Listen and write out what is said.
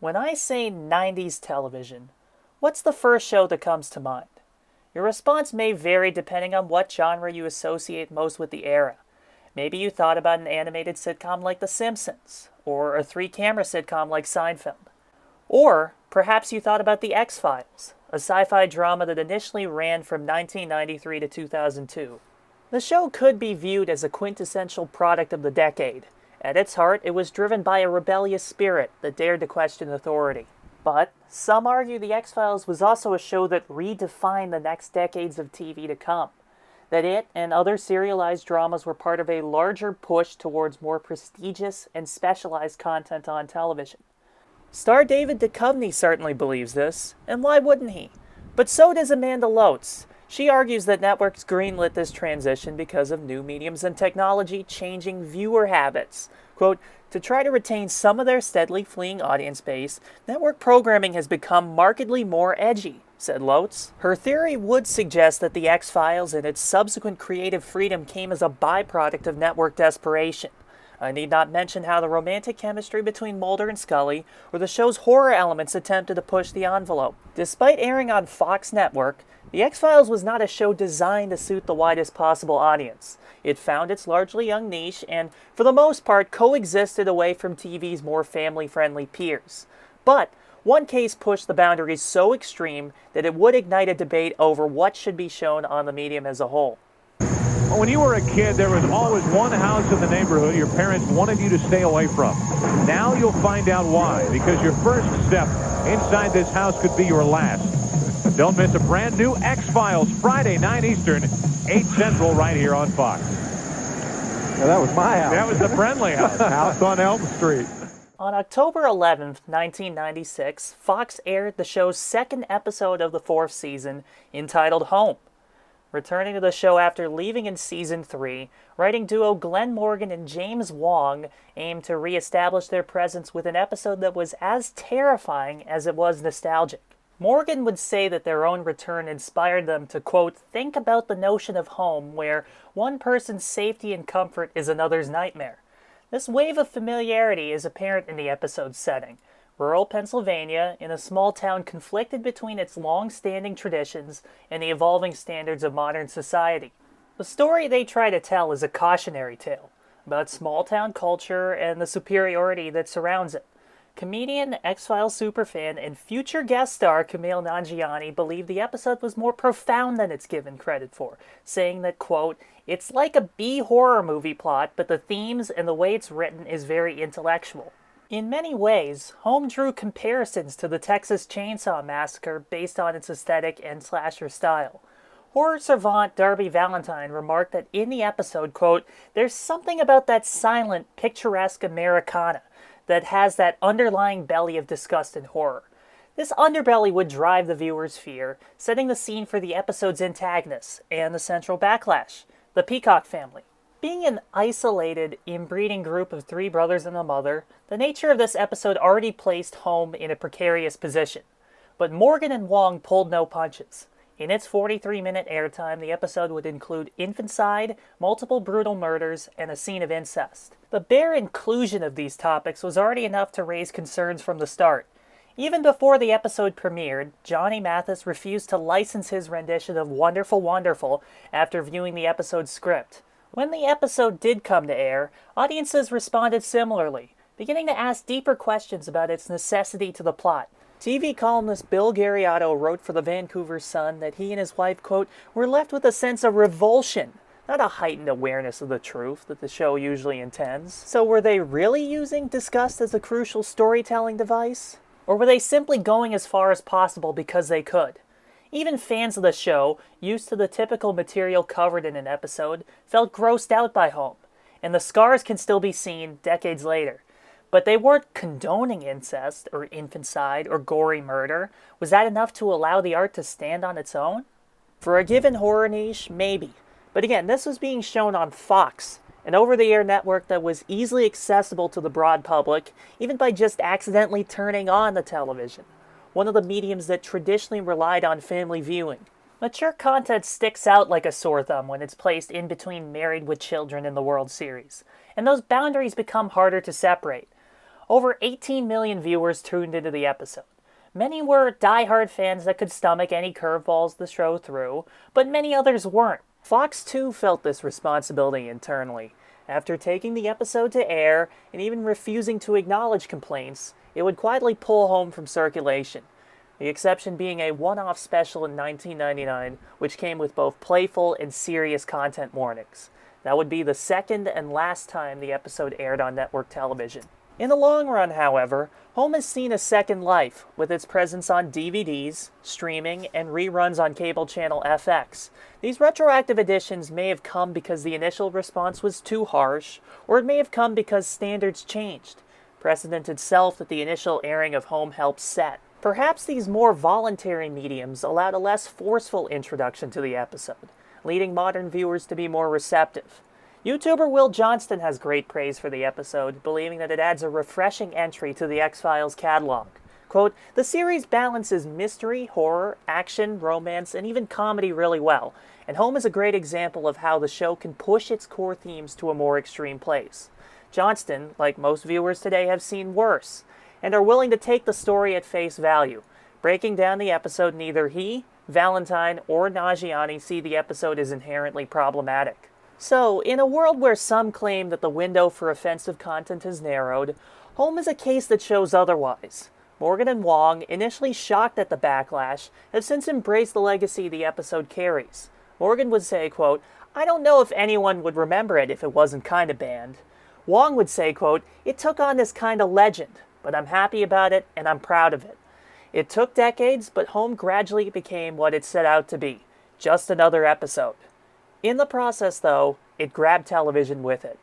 When I say 90s television, what's the first show that comes to mind? Your response may vary depending on what genre you associate most with the era. Maybe you thought about an animated sitcom like The Simpsons, or a three-camera sitcom like Seinfeld. Or perhaps you thought about The X-Files, a sci-fi drama that initially ran from 1993 to 2002. The show could be viewed as a quintessential product of the decade. At its heart, it was driven by a rebellious spirit that dared to question authority. But some argue The X-Files was also a show that redefined the next decades of TV to come. That it and other serialized dramas were part of a larger push towards more prestigious and specialized content on television. Star David Duchovny certainly believes this, and why wouldn't he? But so does Amanda Lotes. She argues that networks greenlit this transition because of new mediums and technology changing viewer habits. Quote, to try to retain some of their steadily fleeing audience base, network programming has become markedly more edgy, said Lotes. Her theory would suggest that The X-Files and its subsequent creative freedom came as a byproduct of network desperation. I need not mention how the romantic chemistry between Mulder and Scully or the show's horror elements attempted to push the envelope. Despite airing on Fox Network, The X-Files was not a show designed to suit the widest possible audience. It found its largely young niche and, for the most part, coexisted away from TV's more family-friendly peers. But one case pushed the boundaries so extreme that it would ignite a debate over what should be shown on the medium as a whole. When you were a kid, there was always one house in the neighborhood your parents wanted you to stay away from. Now you'll find out why, because your first step inside this house could be your last. Don't miss a brand new X-Files, Friday, 9 Eastern, 8 Central, right here on Fox. Well, that was my house. That was the friendly house. House on Elm Street. On October 11th, 1996, Fox aired the show's second episode of the fourth season, entitled Home. Returning to the show after leaving in Season 3, writing duo Glenn Morgan and James Wong aimed to re-establish their presence with an episode that was as terrifying as it was nostalgic. Morgan would say that their own return inspired them to, quote, think about the notion of home where one person's safety and comfort is another's nightmare. This wave of familiarity is apparent in the episode's setting. Rural Pennsylvania, in a small town conflicted between its long-standing traditions and the evolving standards of modern society. The story they try to tell is a cautionary tale about small-town culture and the superiority that surrounds it. Comedian, X-Files superfan, and future guest star Kumail Nanjiani believed the episode was more profound than it's given credit for, saying that, quote, it's like a B-horror movie plot, but the themes and the way it's written is very intellectual. In many ways, Home drew comparisons to the Texas Chainsaw Massacre based on its aesthetic and slasher style. Horror savant Darby Valentine remarked that in the episode, quote, there's something about that silent, picturesque Americana that has that underlying belly of disgust and horror. This underbelly would drive the viewer's fear, setting the scene for the episode's antagonists and the central backlash, the Peacock family. Being an isolated, inbreeding group of 3 brothers and a mother, the nature of this episode already placed Home in a precarious position. But Morgan and Wong pulled no punches. In its 43-minute airtime, the episode would include infanticide, multiple brutal murders, and a scene of incest. The bare inclusion of these topics was already enough to raise concerns from the start. Even before the episode premiered, Johnny Mathis refused to license his rendition of Wonderful Wonderful after viewing the episode's script. When the episode did come to air, audiences responded similarly, beginning to ask deeper questions about its necessity to the plot. TV columnist Bill Garriotto wrote for the Vancouver Sun that he and his wife, quote, were left with a sense of revulsion, not a heightened awareness of the truth that the show usually intends. So were they really using disgust as a crucial storytelling device? Or were they simply going as far as possible because they could? Even fans of the show, used to the typical material covered in an episode, felt grossed out by Home, and the scars can still be seen decades later. But they weren't condoning incest, or infanticide, or gory murder. Was that enough to allow the art to stand on its own? For a given horror niche, maybe. But again, this was being shown on Fox, an over-the-air network that was easily accessible to the broad public, even by just accidentally turning on the television. One of the mediums that traditionally relied on family viewing. Mature content sticks out like a sore thumb when it's placed in between Married with Children and the World Series, and those boundaries become harder to separate. Over 18 million viewers tuned into the episode. Many were die-hard fans that could stomach any curveballs the show threw, but many others weren't. Fox too felt this responsibility internally. After taking the episode to air and even refusing to acknowledge complaints, it would quietly pull Home from circulation. The exception being a one-off special in 1999, which came with both playful and serious content warnings. That would be the second and last time the episode aired on network television. In the long run, however, Home has seen a second life, with its presence on DVDs, streaming, and reruns on cable channel FX. These retroactive additions may have come because the initial response was too harsh, or it may have come because standards changed, precedent itself that the initial airing of Home helped set. Perhaps these more voluntary mediums allowed a less forceful introduction to the episode, leading modern viewers to be more receptive. YouTuber Will Johnston has great praise for the episode, believing that it adds a refreshing entry to the X-Files catalog. Quote, "The series balances mystery, horror, action, romance, and even comedy really well, and Home is a great example of how the show can push its core themes to a more extreme place. Johnston, like most viewers today, have seen worse, and are willing to take the story at face value. Breaking down the episode, neither he, Valentine, or Nagiani see the episode as inherently problematic." So, in a world where some claim that the window for offensive content has narrowed, Home is a case that shows otherwise. Morgan and Wong, initially shocked at the backlash, have since embraced the legacy the episode carries. Morgan would say, quote, "I don't know if anyone would remember it if it wasn't kinda banned." Wong would say, quote, "It took on this kind of legend, but I'm happy about it and I'm proud of it. It took decades, but Home gradually became what it set out to be, just another episode." In the process, though, it grabbed television with it.